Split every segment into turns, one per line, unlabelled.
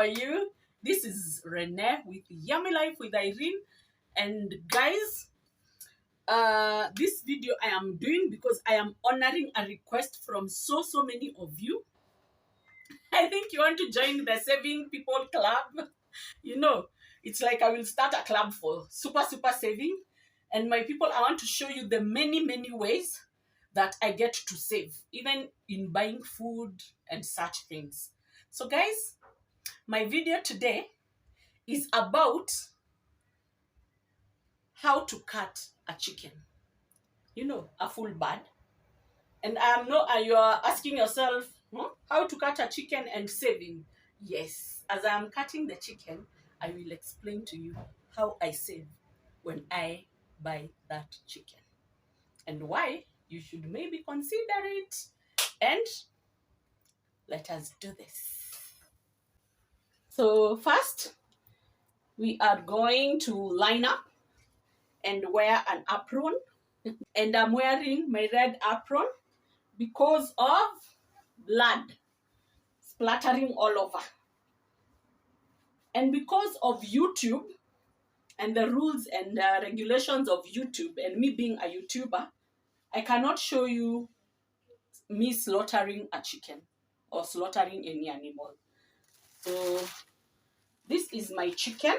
are you? This is Renee with Yummy Life with Irene. And guys, this video I am doing because I am honoring a request from so many of you. I think you want to join the Saving People Club. You know, it's like I will start a club for super saving. And my people, I want to show you the many ways that I get to save, even in buying food and such things. So guys, my video today is about how to cut a chicken. You know, a full bird. And you are asking yourself, how to cut a chicken and saving. Yes, as I am cutting the chicken, I will explain to you how I save when I buy that chicken and why you should maybe consider it. And let us do this. So first, we are going to line up and wear an apron. And I'm wearing my red apron because of blood splattering all over. And because of YouTube and the rules and regulations of YouTube and me being a YouTuber, I cannot show you me slaughtering a chicken or slaughtering any animal. So this is my chicken.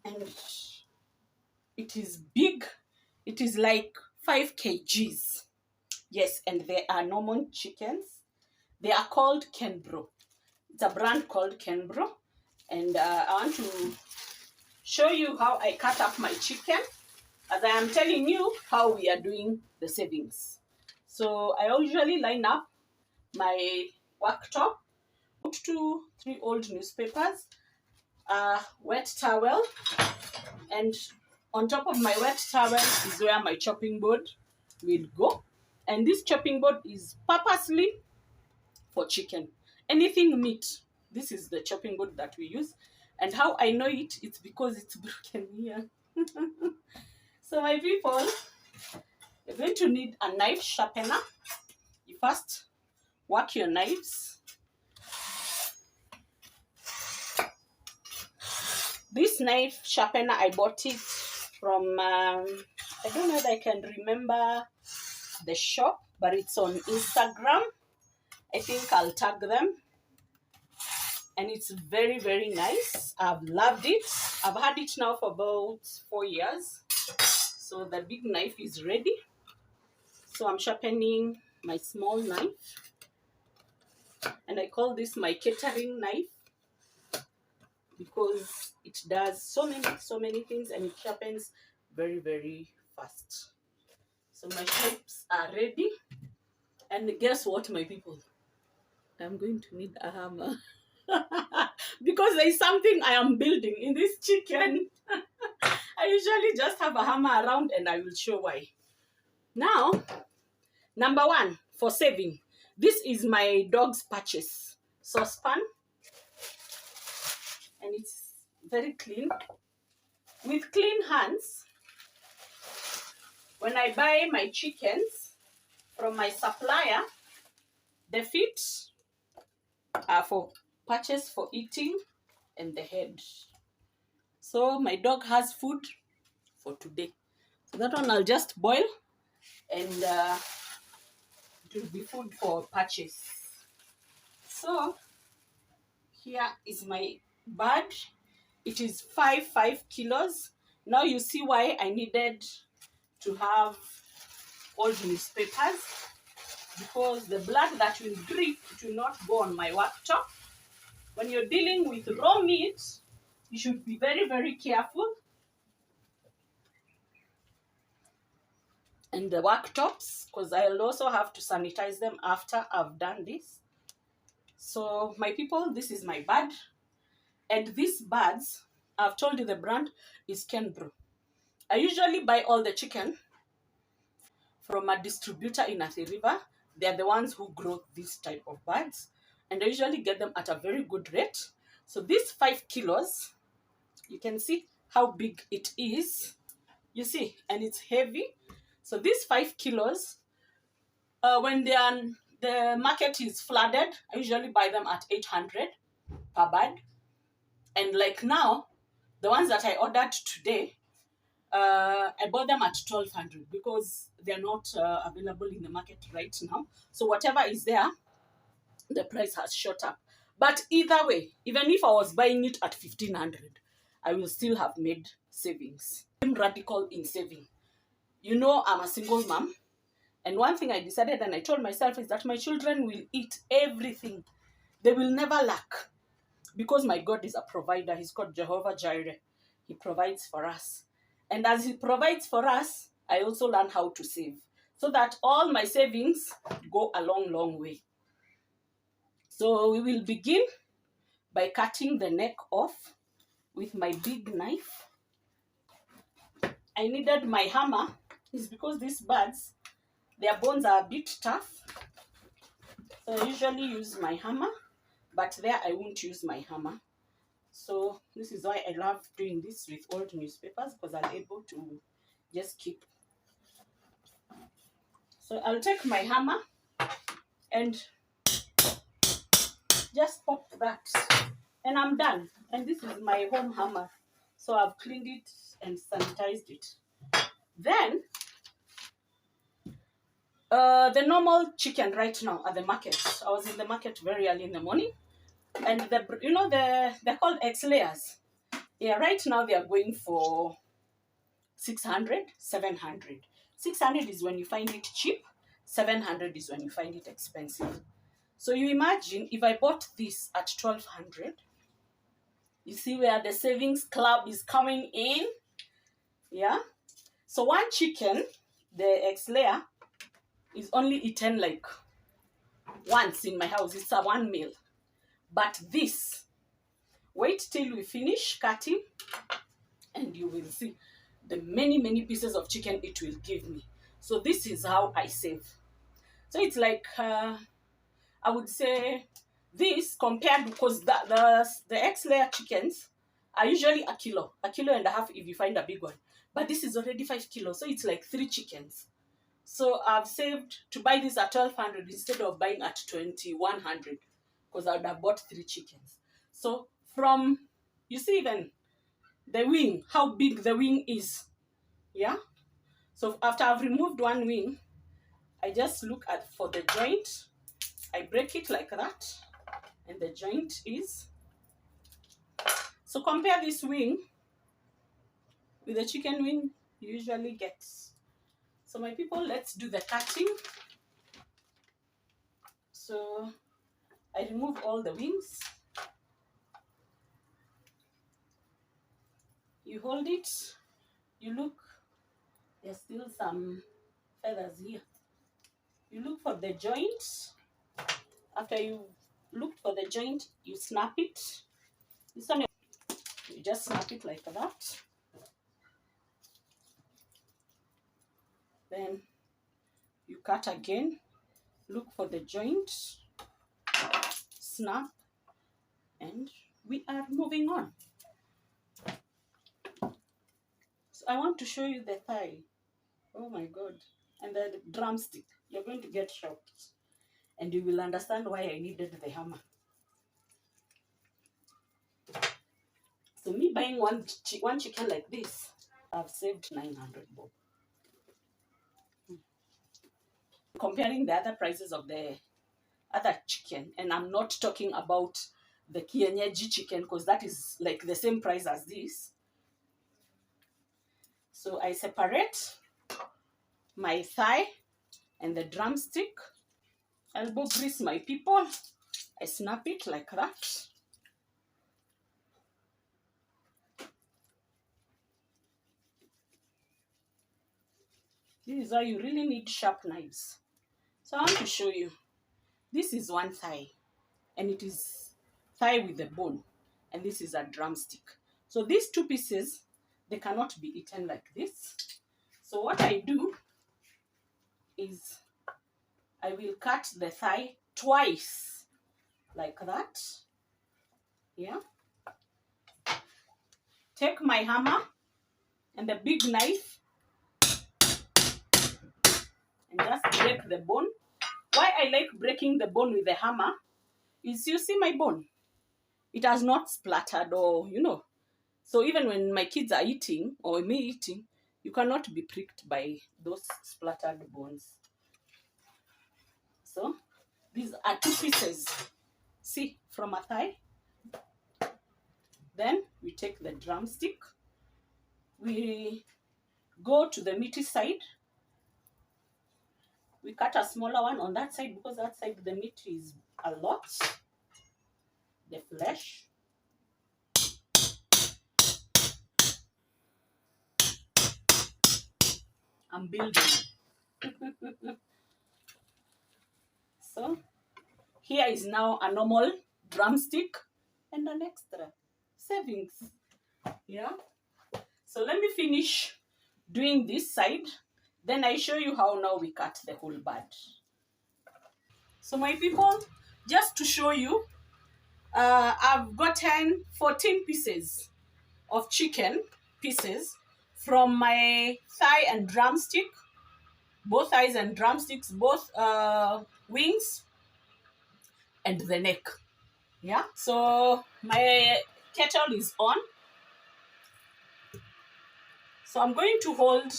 And it is big. It is like 5 kgs. Yes, and they are normal chickens. They are called Kenbro. It's a brand called Kenbro. And I want to show you how I cut up my chicken, as I am telling you how we are doing the savings. So I usually line up my worktop, 2-3 old newspapers, a wet towel, and on top of my wet towel is where my chopping board will go. And this chopping board is purposely for chicken. Anything meat, this is the chopping board that we use. And how I know it, it's because it's broken here. So my people, you're going to need a knife sharpener. You first work your knives. This knife sharpener, I bought it from, I don't know if I can remember the shop, but it's on Instagram. I think I'll tag them. And it's very nice. I've loved it. I've had it now for about 4 years. So the big knife is ready. So I'm sharpening my small knife. And I call this my catering knife because it does so many things and it sharpens very fast. So my shapes are ready. And guess what, my people? I'm going to need a hammer. Because there is something I am building in this chicken. I usually just have a hammer around and I will show why. Now, number one, for saving. This is my dog's purchase saucepan. And it's very clean. With clean hands, when I buy my chickens from my supplier, the feet are for purchase for eating and the head. So my dog has food for today. So that one I'll just boil and it will be food for purchase. So here is my bird. It is 5 kilos. Now you see why I needed to have old newspapers, because the blood that will drip, it will not go on my worktop. When you're dealing with raw meat, you should be very careful. And the worktops, because I'll also have to sanitize them after I've done this. So my people, this is my bird. And these birds, I've told you the brand is Kenbro. I usually buy all the chicken from a distributor in Athi River. They're the ones who grow this type of birds. And I usually get them at a very good rate. So these 5 kilos, you can see how big it is. You see, and it's heavy. So these 5 kilos, when they are the market is flooded, I usually buy them at 800 per bag. And like now, the ones that I ordered today, I bought them at 1200 because they're not available in the market right now. So whatever is there, the price has shot up. But either way, even if I was buying it at 1500, I will still have made savings. I'm radical in saving. You know, I'm a single mom. And one thing I decided and I told myself is that my children will eat everything. They will never lack. Because my God is a provider. He's called Jehovah Jireh. He provides for us. And as he provides for us, I also learn how to save. So that all my savings go a long, long way. So we will begin by cutting the neck off with my big knife. I needed my hammer. It's because these birds, their bones are a bit tough. So I usually use my hammer, but there I won't use my hammer. So this is why I love doing this with old newspapers, because I'm able to just keep. So I'll take my hammer and just pop that, and I'm done. And this is my home hammer. So I've cleaned it and sanitized it. Then the normal chicken right now at the market. I was in the market very early in the morning, and they're called X layers. Yeah, right now they are going for 600, 700. 600 is when you find it cheap. 700 is when you find it expensive. So you imagine if I bought this at 1200. You see where the savings club is coming in? Yeah. So one chicken, the X layer, is only eaten like once in my house. It's a one meal. But this, wait till we finish cutting and you will see the many, many pieces of chicken it will give me. So this is how I save. So it's like, I would say this compared, because the X-layer chickens are usually a kilo and a half if you find a big one. But this is already 5 kilos, so it's like 3 chickens. So I've saved to buy this at 1200 instead of buying at 2100, because I would have bought 3 chickens. So from, you see even the wing, how big the wing is. Yeah. So after I've removed one wing, I just look at for the joint. I break it like that, and the joint is. So compare this wing with the chicken wing you usually get. So my people, let's do the cutting. So I remove all the wings. You hold it, you look, there's still some feathers here. You look for the joint. After you look for the joint, you snap it. This one, you just snap it like that. Then you cut again, look for the joint, snap, and we are moving on. So I want to show you the thigh. Oh my God. And the drumstick. You're going to get shocked. And you will understand why I needed the hammer. So me buying one chicken like this, I've saved 900 bob. Comparing the other prices of the other chicken, and I'm not talking about the kienyeji chicken, because that is like the same price as this. So I separate my thigh and the drumstick. Elbow grease, my people. I snap it like that. This is why you really need sharp knives. So I want to show you. This is one thigh, and it is thigh with the bone, and this is a drumstick. So these two pieces, they cannot be eaten like this. So what I do is I will cut the thigh twice, like that. Yeah. Take my hammer and the big knife and just break the bone Why I like breaking the bone with the hammer is, you see my bone? It has not splattered, or, So even when my kids are eating, or me eating, you cannot be pricked by those splattered bones. So these are 2 pieces. See, from a thigh. Then we take the drumstick. We go to the meaty side. We cut a smaller one on that side because that side the meat is a lot. The flesh. I'm building. So here is now a normal drumstick and an extra savings. Yeah. So let me finish doing this side. Then I show you how now we cut the whole bird. So my people, just to show you, I've gotten 14 pieces of chicken pieces from my thigh and drumstick, both thighs and drumsticks, both wings and the neck. Yeah. So my kettle is on. So I'm going to hold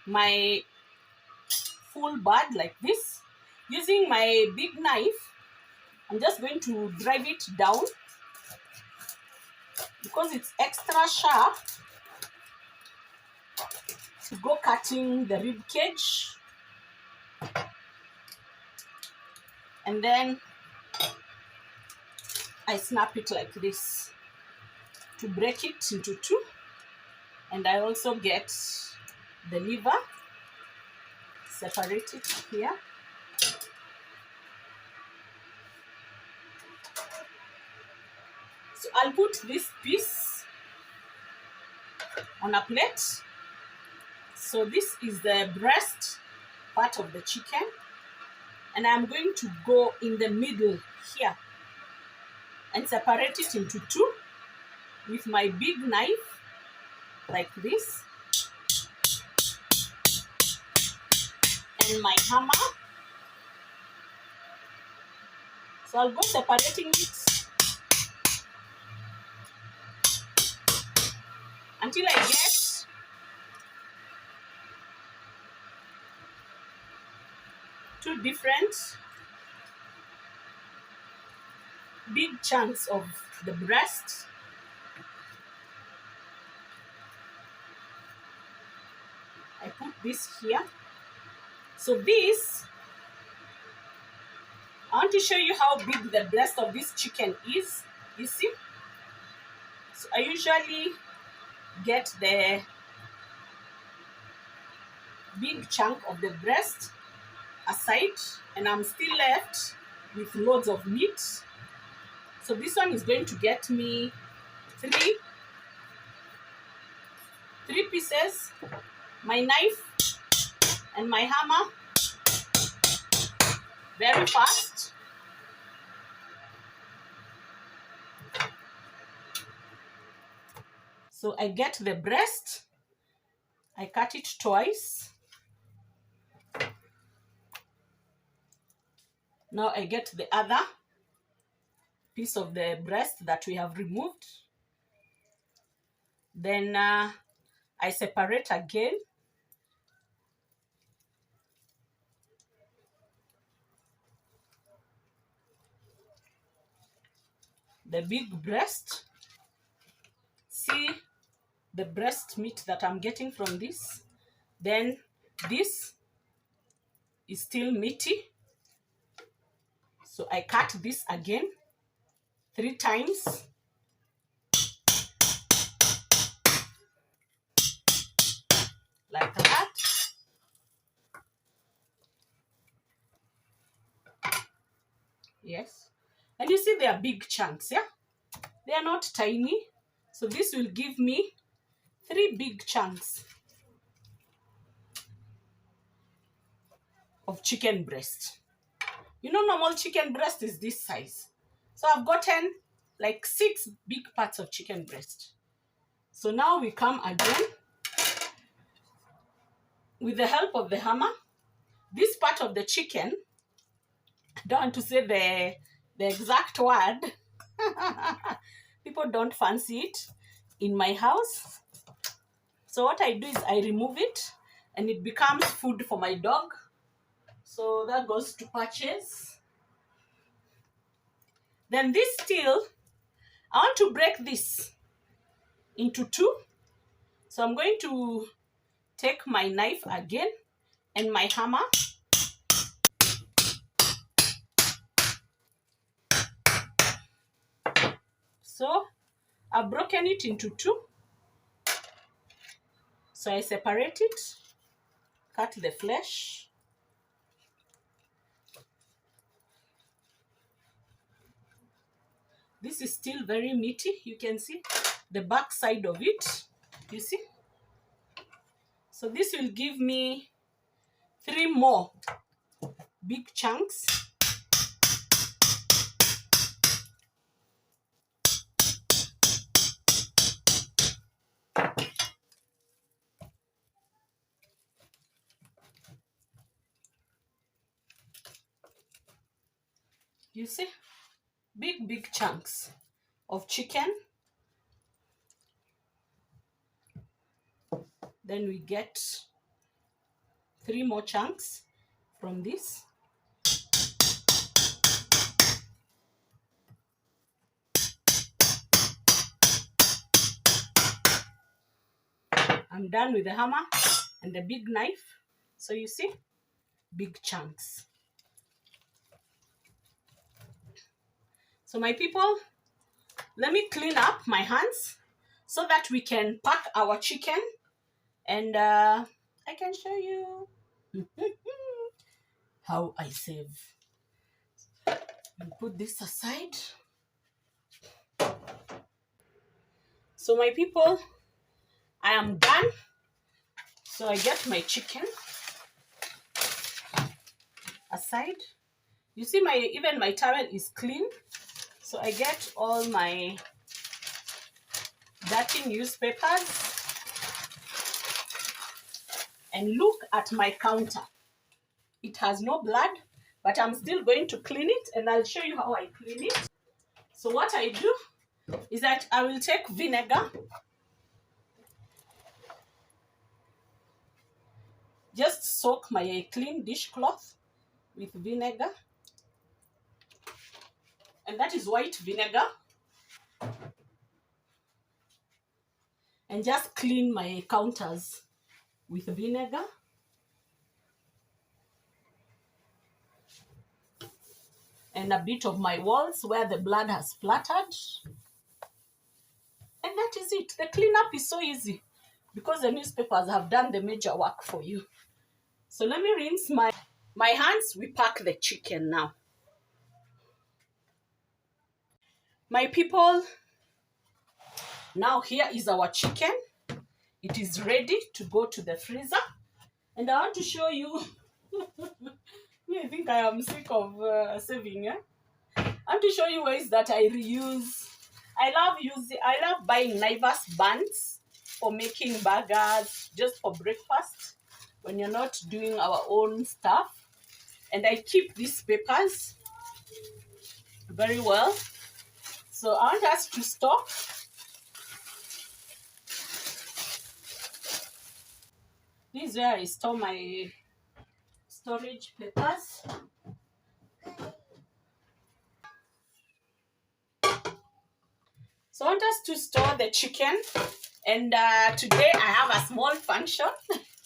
my full bird like this. Using my big knife, I'm just going to drive it down because it's extra sharp to go cutting the rib cage. And then I snap it like this to break it into 2. And I also get the liver, separate it here. So I'll put this piece on a plate. So this is the breast part of the chicken. And I'm going to go in the middle here and separate it into 2 with my big knife, like this, and my hammer. So I'll go separating it until I get two different big chunks of the breast. I put this here. So this, I want to show you how big the breast of this chicken is. You see? So I usually get the big chunk of the breast aside, and I'm still left with loads of meat. So this one is going to get me 3 pieces, my knife and my hammer, very fast. So I get the breast, I cut it twice. Now I get the other piece of the breast that we have removed. Then I separate again. The big breast. See the breast meat that I'm getting from this. Then this is still meaty. So I cut this again 3 times. Like that. Yes. And you see they are big chunks, yeah? They are not tiny. So this will give me 3 big chunks of chicken breast. You know, normal chicken breast is this size. So I've gotten like 6 big parts of chicken breast. So now we come again with the help of the hammer. This part of the chicken, Don't want to say the exact word. People don't fancy it in my house. So what I do is I remove it and it becomes food for my dog. So that goes to purchase. Then this still, I want to break this into two. So I'm going to take my knife again and my hammer. So I've broken it into two. So I separate it, cut the flesh. This is still very meaty. You can see the back side of it. You see? So this will give me 3 more big chunks. You see? Big chunks of chicken. Then we get 3 more chunks from this. I'm done with the hammer and the big knife. So you see, big chunks. So my people, let me clean up my hands so that we can pack our chicken, and I can show you how I save. I'll put this aside. So my people, I am done. So I get my chicken aside. You see, even my towel is clean. So I get all my dirty newspapers, and look at my counter. It has no blood, but I'm still going to clean it, and I'll show you how I clean it. So what I do is that I will take vinegar, just soak my clean dishcloth with vinegar, and that is white vinegar, and just clean my counters with vinegar. And a bit of my walls where the blood has splattered. And that is it. The cleanup is so easy because the newspapers have done the major work for you. So let me rinse my hands. We pack the chicken now. My people, now here is our chicken. It is ready to go to the freezer. And I want to show you. I think I am sick of saving. I want to show you ways that I reuse. I love buying Naivas buns for making burgers, just for breakfast when you're not doing our own stuff. And I keep these papers very well. So I want us to store. This is where I store my storage papers. So I want us to store the chicken. And today I have a small function.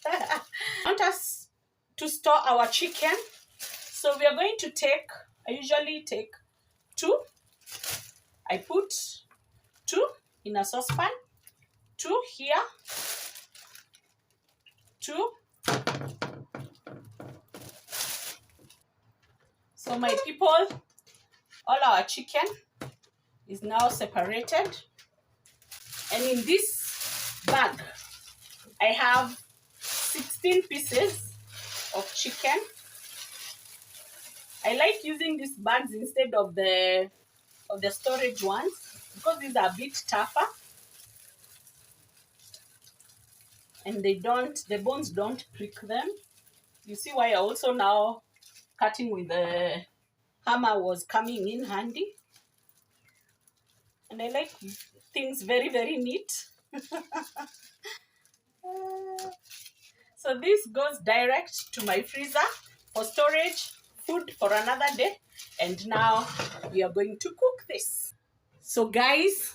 I want us to store our chicken. So we are going to take, I usually take 2. I put 2 in a saucepan. 2 here. 2. So my people, all our chicken is now separated. And in this bag, I have 16 pieces of chicken. I like using these bags instead of the storage ones because these are a bit tougher. And the bones don't prick them. You see why I also now cutting with the hammer was coming in handy. And I like things very, very neat. So this goes direct to my freezer for storage, food for another day. And now we are going to cook this. So guys,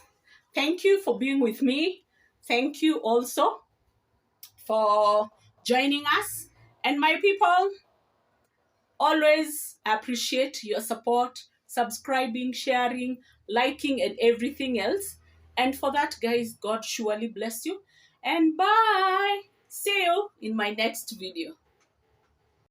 thank you for being with me. Thank you also for joining us. And my people, always appreciate your support, subscribing, sharing, liking, and everything else. And for that, guys, God surely bless you. And bye. See you in my next video.